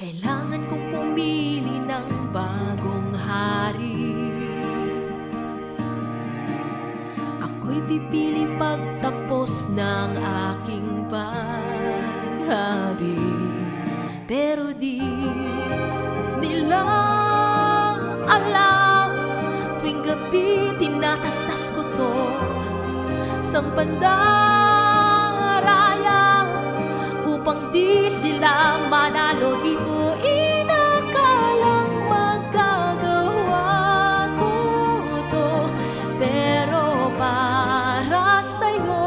Kailangan kong pumili ng bagong hari. Ako'y pipili pagtapos ng aking paghabi. Pero di nila alam, tuwing gabi tinatastas ko to sa pandaraya upang di sila manalo. Di ko inakalang magagawa ko to, pero para sa'yo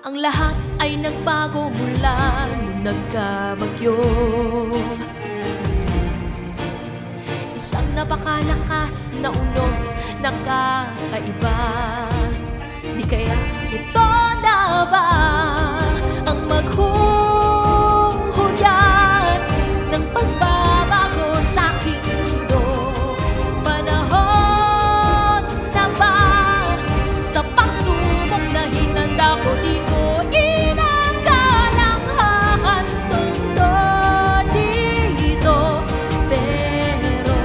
ang lahat ay nagbago mula nung nagkabagyo. Isang napakalakas na unos na kakaiba. Di kaya ito na ba ang maghuhudyat ng pagbabago sa aking mundo? Panahon na ba sa pagsubok na hinanda ko? Di ko inakalang hahantong to dito, pero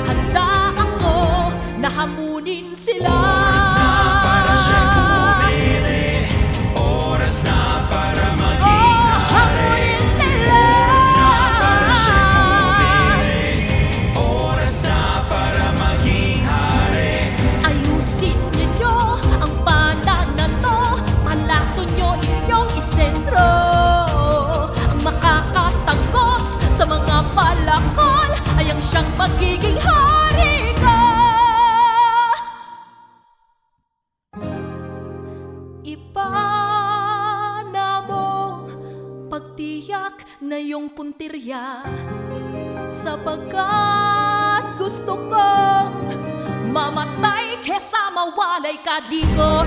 handa ako na hamunin sila. Palakol ay ang siyang magiging hari ko. Ipana mo pagtiyak na iyong puntirya, sapagkat gusto kong mamatay kesa mawalay ka. Di ko